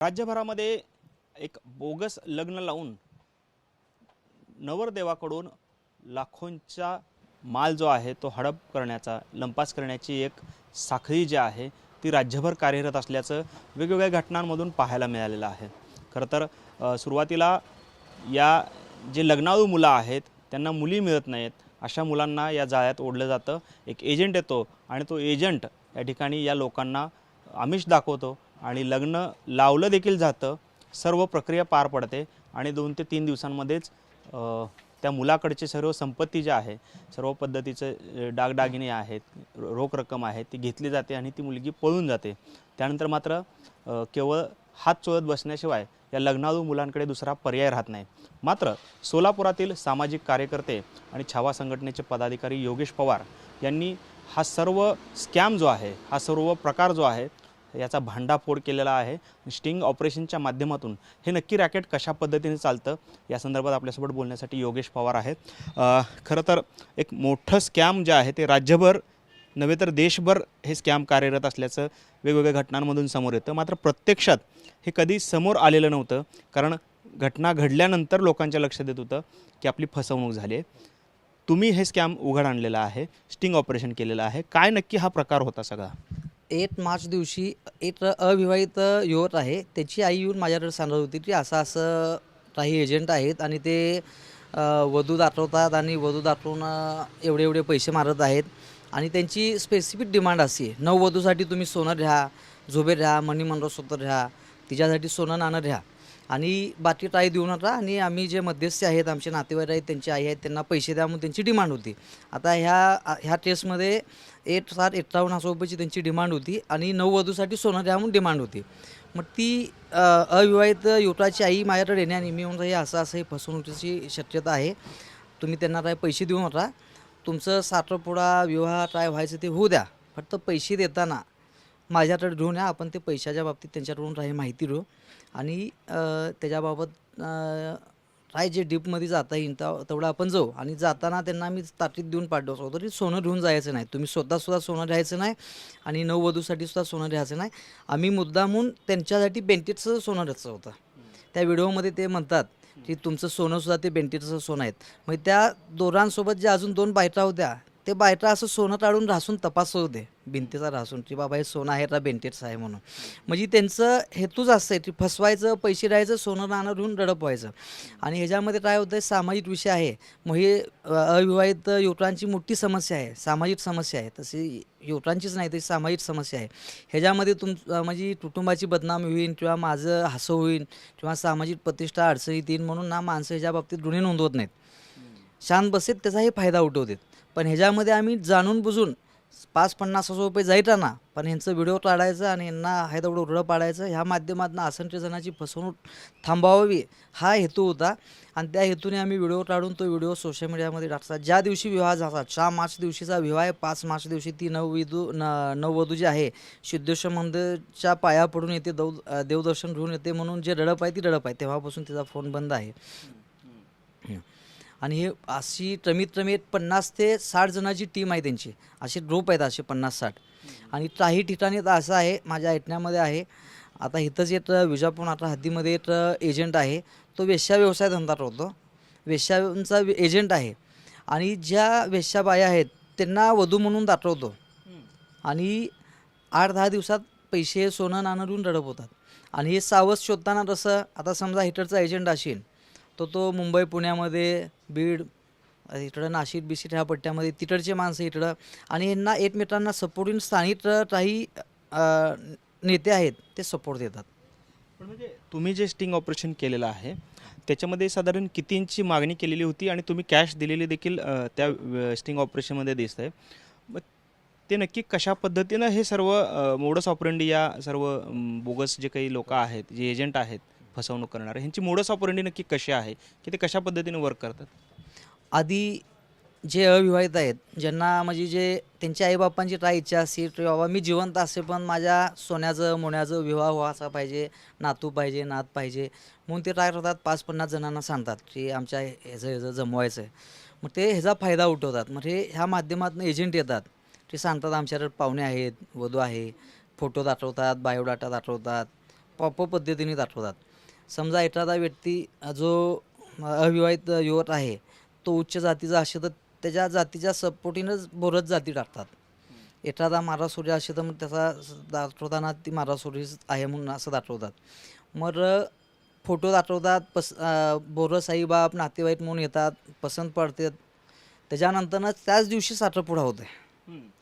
राज्यभरामध्ये एक बोगस लग्न लावून नवरदेवाकडून लाखोंचा माल जो आहे तो हडप करण्याचा लंपास करण्याची एक साखळी जी आहे ती राज्यभर कार्यरत असल्याचं वेगवेगळ्या घटनांमधून पाहायला मिळालेलं आहे। खरं तर सुरुवातीला या जे लग्नाळू मुलं आहेत त्यांना मुली मिळत नाहीत, अशा मुलांना या जाळ्यात ओढलं जातं। एक एजंट येतो आणि तो एजंट या ठिकाणी या लोकांना आमिष दाखवतो आणि लग्न लावलं देखील जातं। सर्व प्रक्रिया पार पडते आणि 2 ते 3 दिवसांमध्येच त्या मुलाकडची सर्व संपत्ती जी आहे, सर्व पद्धतीचे दागदागिने आहेत, रोख रक्कम आहे ती घेतली जाते आणि ती मुलगी पळून जाते। त्यानंतर मात्र केवळ हात चोळत बसण्याशिवाय या लग्नाळू मुलांकडे दुसरा पर्याय राहत नाही। मात्र सोलापुरातील सामाजिक कार्यकर्ते आणि छावा संघटनेचे पदाधिकारी योगेश पवार यांनी हा सर्व स्कॅम जो आहे, हा सर्व प्रकार जो आहे याचा भांडाफोड केलेला आहे। स्टिंग ऑपरेशनच्या माध्यमातून हे नक्की रॅकेट कशा पद्धतीने चालतं या संदर्भात आपल्यासोबत बोलण्यासाठी योगेश पवार आहेत। खरं तर एक मोठं स्कॅम जे आहे ते राज्यभर नव्हे तर देशभर हे स्कॅम कार्यरत असल्याचं वेगवेगळ्या घटनांमधून समोर येतं। मात्र प्रत्यक्षात हे कधी समोर आलेलं नव्हतं, कारण घटना घडल्यानंतर लोकांच्या लक्षात येत होतं की आपली फसवणूक झाली आहे। तुम्ही हे स्कॅम उघड आणलेलं आहे, स्टिंग ऑपरेशन केलेलं आहे, काय नक्की हा प्रकार होता सगळा? 8 मार्च दिवशी एक अविवाहित युवक आहे, त्याची आई येऊन माझ्याकडे सांगत होती की असं काही एजंट आहेत आणि ते वधू दाखवतात आणि वधू दाखवून एवढे पैसे मारत आहेत आणि त्यांची स्पेसिफिक डिमांड अशी आहे, नववधूसाठी तुम्ही सोनं घ्या, झोबे घ्या, मणी मंगळसूत्र घ्या, तिच्यासाठी सोनं नाणं घ्या आणि बाकी काही देऊ नका आणि आम्ही जे मध्यस्थी आहेत, आमचे नातेवाईक आहेत, त्यांची आई आहेत, त्यांना पैसे द्या म्हणून त्यांची डिमांड होती। आता ह्या केसमध्ये 8,51,000 रुपयाची त्यांची डिमांड होती आणि नववधूसाठी सोनं द्या म्हणून डिमांड होती। मग ती अविवाहित युवकाची आई माझ्याकडे येण्याने मी म्हणतो हे असं ही फसवणुकीची शक्यता आहे, तुम्ही त्यांना काय पैसे देऊ नका, तुमचं साखरपुडा विवाह काय व्हायचं ते होऊ द्या, फक्त पैसे देताना माझ्याकडे घेऊन या, आपण ते पैशाच्या बाबतीत त्यांच्याकडून काही माहिती घेऊ आणि त्याच्याबाबत काय जे डीपमध्ये जाता येईल तेवढं आपण जाऊ आणि जाताना त्यांना मी ताकीद देऊन पाठवतो तरी सोनं घेऊन जायचं नाही, तुम्ही स्वतःसुद्धा सोनं घ्यायचं नाही आणि नववधूसाठी सुद्धा सोनं घ्यायचं नाही। आम्ही मुद्दामून त्यांच्यासाठी बेंटेटचं सोनं घ्यायचं होतं। त्या व्हिडिओमध्ये ते म्हणतात की तुमचं सोनंसुद्धा ते बेंटेटचं सोनं आहेत। मग त्या दोघांसोबत जे अजून 2 बायका होत्या, ते बायका असं सोनं काढून घासून तपासत होते भिंतीचा घासून की बाबा हे सोनं आहे का बेंटेटचं आहे म्हणून। म्हणजे त्यांचं हेतूच असं आहे की फसवायचं, पैसे द्यायचं, सोनं नाणं घेऊन रडप व्हायचं आणि ह्याच्यामध्ये काय होतं आहे, सामाजिक विषय आहे। मग हे अविवाहित युवकांची मोठी समस्या आहे, सामाजिक समस्या आहे, तशी युवकांचीच नाही तशी सामाजिक समस्या आहे। ह्याच्यामध्ये म्हणजे कुटुंबाची बदनामी होईल किंवा माझं हसं होईल किंवा सामाजिक प्रतिष्ठा अडचणीत येईल म्हणून ना माणसं ह्याच्या बाबतीत गुन्हे नोंदवत नाहीत, शांत बसेत त्याचाही फायदा उठवतात। पण ह्याच्यामध्ये आम्ही जाणून बुजून 5-50,000 रुपये जायचा ना, पण ह्यांचं व्हिडिओ काढायचं आणि यांना आहे तेवढं उघडं पाडायचं, ह्या माध्यमातून असंख्य जणांची फसवणूक थांबवावी हा हेतू होता आणि त्या हेतूने आम्ही व्हिडिओ काढून तो व्हिडिओ सोशल मीडियामध्ये टाकतात। ज्या दिवशी विवाह झाला 4 मार्च दिवशीचा विवाह आहे, 5 मार्च दिवशी ती नववधू जी आहे सिद्धेश्वर मंदिरच्या पाया पडून येते, देवदर्शन घेऊन येते म्हणून जे रडप आहे ती रडप आहे, तेव्हापासून तिचा फोन बंद आहे। आणि हे अशी कमीत कमी 50 ते 60 जणांची टीम आहे त्यांची, असे ग्रुप आहेत असे 50-60 आणि काही ठिकाणी तर असं आहे माझ्या ऐकण्यामध्ये आहे, आता इथंच एक विजापूर आता हद्दीमध्ये एक एजंट आहे, तो वेश्या व्यवसाय धंदा करतो, वेश्यांचा एजंट आहे आणि ज्या वेश्याबाया आहेत त्यांना वधू म्हणून दाखवतो आणि 8-10 दिवसात पैसे सोनं नाणं देऊन रडप होतात। आणि हे सावध शोधताना तसं आता समजा हिटरचा एजंट असेल तो मुंबई पुण्यामध्ये बीड इकडं नाशिक बिशिक ह्या पट्ट्यामध्ये तिकडचे माणसं इकडं आणि यांना एकमेकांना सपोर्टिंग स्थानिक काही नेते आहेत ते सपोर्ट देतात। पण म्हणजे तुम्ही जे स्टिंग ऑपरेशन केलेलं आहे त्याच्यामध्ये साधारण कितींची मागणी केलेली होती आणि तुम्ही कॅश दिलेली देखील त्या स्टिंग ऑपरेशनमध्ये दिसत आहे, मग ते नक्की कशा पद्धतीनं हे सर्व मोडस ऑपरेंडी या सर्व बोगस जे काही लोक आहेत, जे एजंट आहेत फसवणूक करणारे, ह्यांची मोडस ऑपरेंडी नक्की कशी आहे की ते कशा पद्धतीने वर्क करतात? आधी जे अविवाहित आहेत, ज्यांना म्हणजे जे त्यांच्या आईबापांची काय इच्छा असेल की बाबा मी जिवंत असे पण माझ्या सोन्याचं मोन्याचं विवाह व्हायचा पाहिजे, नातू पाहिजे, नात पाहिजे म्हणून ते काय करतात 5-50 जणांना सांगतात की आमच्या ह्याचं जमवायचं आहे। मग ते ह्याचा फायदा उठवतात। मग हे ह्या माध्यमातून एजंट येतात, ते सांगतात आमच्याकडे पाहुणे आहेत, वधू आहे, फोटो दाखवतात, बायोडाटा दाखवतात, प्रॉपर पद्धतीने दाखवतात. समजा एखादा व्यक्ती जो अविवाहित युवक आहे तो उच्च जातीचा असेल तर त्याच्या जातीच्या सपोर्टीनंच बोरच जाती टाकतात. एखादा मारासोरी असेल तर मग त्याचा दाखवताना ती मारासोरीच आहे म्हणून असं दाखवतात. मग फोटो दाखवतात, बोरं साईबाप नातेवाईक म्हणून येतात, पसंत पडतात. त्याच्यानंतरच त्याच दिवशी साखरपुडा होते.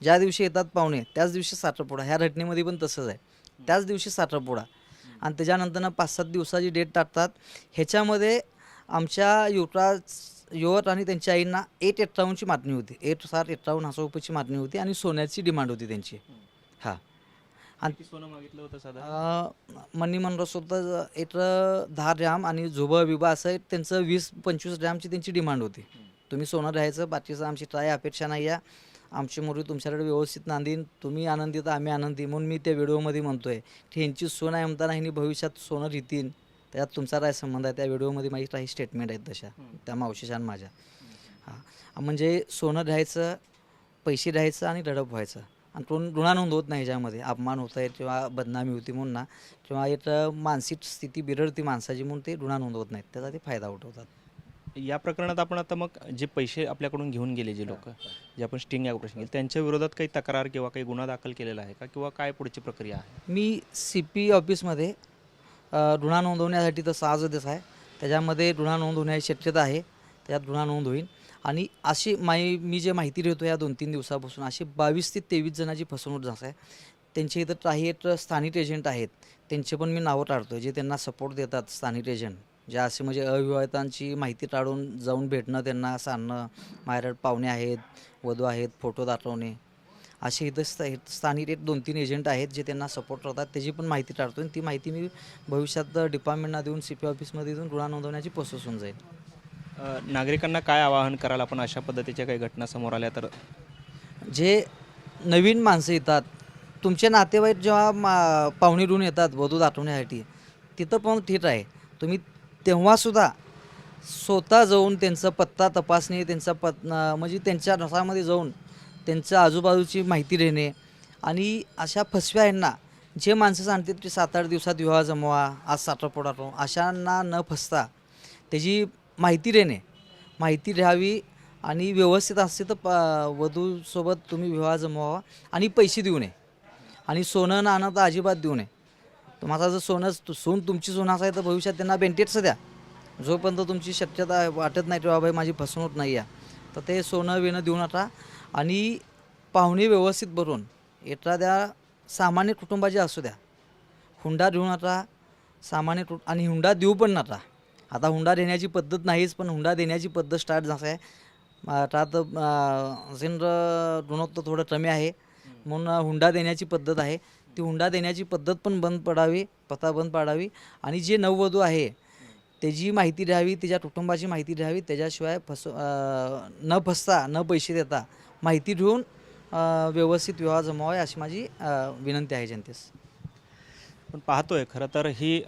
ज्या दिवशी येतात पाहुणे त्याच दिवशी साखरपुडा. ह्या घटनेमध्ये पण तसंच आहे, त्याच दिवशी साखरपुडा आणि त्याच्यानंतर 5-7 दिवसाची डेट टाकतात. ह्याच्यामध्ये आमच्या युवक आणि त्यांच्या आईंना 8,51ची मागणी होती. 8,58,000 रुपयाची मागणी होती आणि सोन्याची डिमांड होती त्यांची. हां, आणि सोनं मागितलं होतं साधा मनी मंडस होतं एक 10 ग्रॅम आणि झुबं बिबा असं त्यांचं 20-25 ग्रॅमची त्यांची डिमांड होती. तुम्ही सोनं राहायचं, बाकीचं आमची काय अपेक्षा नाही आहे. आमची मुली तुमच्याकडे व्यवस्थित नांदीन, तुम्ही आनंदी तर आम्ही आनंदी. म्हणून मी त्या व्हिडिओमध्ये म्हणतो आहे की ह्यांची सोनं आहे म्हणताना ह्यांनी भविष्यात सोनं रितीन, त्यात तुमचा काय संबंध आहे. त्या व्हिडिओमध्ये माझी काही स्टेटमेंट आहेत तशा त्या मावशीच्या आणि माझ्या. हां, म्हणजे सोनं राहायचं, पैसे राहायचं आणि रडप व्हायचं आणि कोण ऋणा नोंद होत नाही. ह्याच्यामध्ये अपमान होत आहे किंवा बदनामी होती म्हणून ना, किंवा एक मानसिक स्थिती बिघडती माणसाची म्हणून ते ऋणा नोंद होत नाहीत, त्याचा ते फायदा उठवतात. या प्रकरणात आपण आता मग जे पैसे आपल्याकडून घेऊन गेले जे लोक, जे आपण स्टिंग ऑपरेशन केलं, त्यांच्या विरोधात काही तक्रार किंवा काही गुन्हा दाखल केलेला आहे का, किंवा काय पुढची प्रक्रिया आहे? मी CP ऑफिसमध्ये गुन्हा नोंदवण्यासाठी तर सहजच आहे. त्याच्यामध्ये गुन्हा नोंद होण्याची शक्यता आहे, त्याच्यात गुन्हा नोंद होईल. आणि अशी मी जे माहिती देतो या 2-3 दिवसापासून अशी 22 ते 23 जणांची फसवणूक झाली आहे. त्यांचे इथं काही एक स्थानिक एजंट आहेत, त्यांचे पण मी नावं टाळतो जे त्यांना सपोर्ट देतात. स्थानिक एजंट जे असे म्हणजे अविवाहितांची माहिती टाळून जाऊन भेटणं, त्यांना सांगणं, माझ्याकडे पाहुणे आहेत, वधू आहेत, फोटो दाखवणे, असे इथं स्थानिक एक 2-3 एजंट आहेत जे त्यांना सपोर्ट करतात. त्याची पण माहिती टाळतो आणि ती माहिती मी भविष्यात डिपार्टमेंटना देऊन CP ऑफिसमध्ये देऊन गुन्हा नोंदवण्याची प्रोसेस होऊन जाईल. नागरिकांना काय आवाहन कराल आपण अशा पद्धतीच्या काही घटना समोर आल्या तर? जे नवीन माणसं येतात, तुमचे नातेवाईक जेव्हा पाहुणे घेऊन येतात वधू दाखवण्यासाठी, तिथं पण ठीक आहे. तुम्ही तेव्हासुद्धा स्वतः जाऊन त्यांचा पत्ता तपासणी, त्यांचा म्हणजे त्यांच्या घरामध्ये जाऊन त्यांच्या आजूबाजूची माहिती देणे. आणि अशा फसव्या यांना जे माणसं सांगतात की 7-8 दिवसात विवाह जमवा, आज साखरपुडा करू, अशांना न फसता त्याची माहिती देणे, माहिती द्यावी आणि व्यवस्थित असते तर वधूसोबत तुम्ही विवाह जमवावा आणि पैसे देऊ नये. आणि सोनं नाणं तर अजिबात देऊ नये. तुम्हाला जर सोन तुमची सोनं असाय तर भविष्यात त्यांना बेनिफिट्स द्या. जोपर्यंत तुमची शक्यता वाटत नाही की बाबा माझी फसवणूक नाही आहे, तर ते सोनं विणं देऊ नका. आणि पाहुणे व्यवस्थित भरून एखाद्या सामान्य कुटुंबाचे असू द्या, हुंडा देऊ नका. सामान्य आणि हुंडा देऊ पण नका. आता हुंडा देण्याची पद्धत नाहीच, पण हुंडा देण्याची पद्धत स्टार्ट झाली आहे. त्यात गुणोत्तर थोडं कमी आहे म्हणून हुंडा देण्याची पद्धत आहे. ती हुंडा देण्याची पद्धत पण बंद पडावी, प्रथा बंद पाडावी. आणि जे नववधू आहे त्याची माहिती द्यावी, त्याच्या कुटुंबाची माहिती द्यावी. त्याच्याशिवाय न फसता न पैसे देता माहिती घेऊन व्यवस्थित विवाह जमवावे अशी माझी विनंती आहे जनतेस. पण पाहतोय खरं तर ही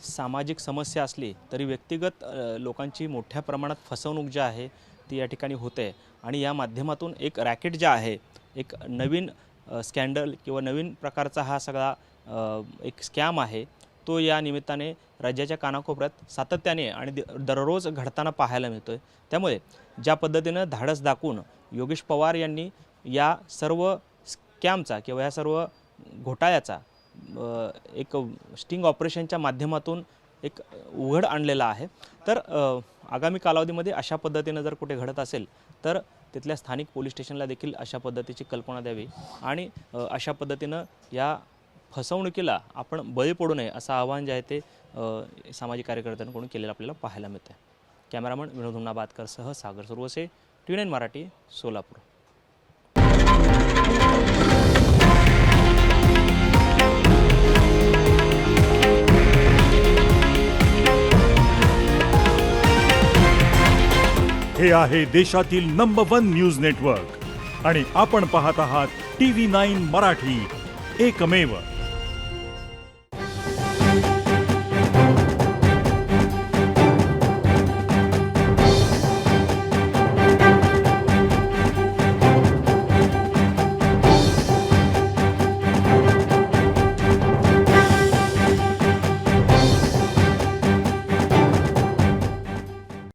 सामाजिक समस्या असली तरी व्यक्तिगत लोकांची मोठ्या प्रमाणात फसवणूक जी आहे ती या ठिकाणी होते. आणि या माध्यमातून एक रॅकेट जे आहे, एक नवीन स्कॅन्डल किंवा नवीन प्रकारचा हा सगळा एक स्कॅम आहे, तो या निमित्ताने राज्याच्या कानाकोपऱ्यात सातत्याने आणि दररोज घडताना पाहायला मिळतोय. त्यामुळे ज्या पद्धतीनं धाडस दाखवून योगेश पवार यांनी या सर्व स्कॅमचा किंवा या सर्व घोटाळ्याचा एक स्टिंग ऑपरेशनच्या माध्यमातून एक उघड आणलेला आहे. तर आगामी कालावधीमध्ये अशा पद्धतीनं जर कुठे घडत असेल तर तिथल्या स्थानिक पोलीस स्टेशनला देखील अशा पद्धतीची कल्पना द्यावी आणि अशा पद्धतीनं या फसवणुकीला आपण बळी पडू नये असं आवाहन जे आहे ते सामाजिक कार्यकर्त्यांकडून केलेलं आपल्याला पाहायला मिळतं. कॅमेरामन विनोद हुन्नाबादकरसह सागर सुरवसे, TVN मराठी, सोलापूर. हे आहे देशातील नंबर 1 न्यूज नेटवर्क आणि आपण पाहत आहात TV9 मराठी, एकमेव.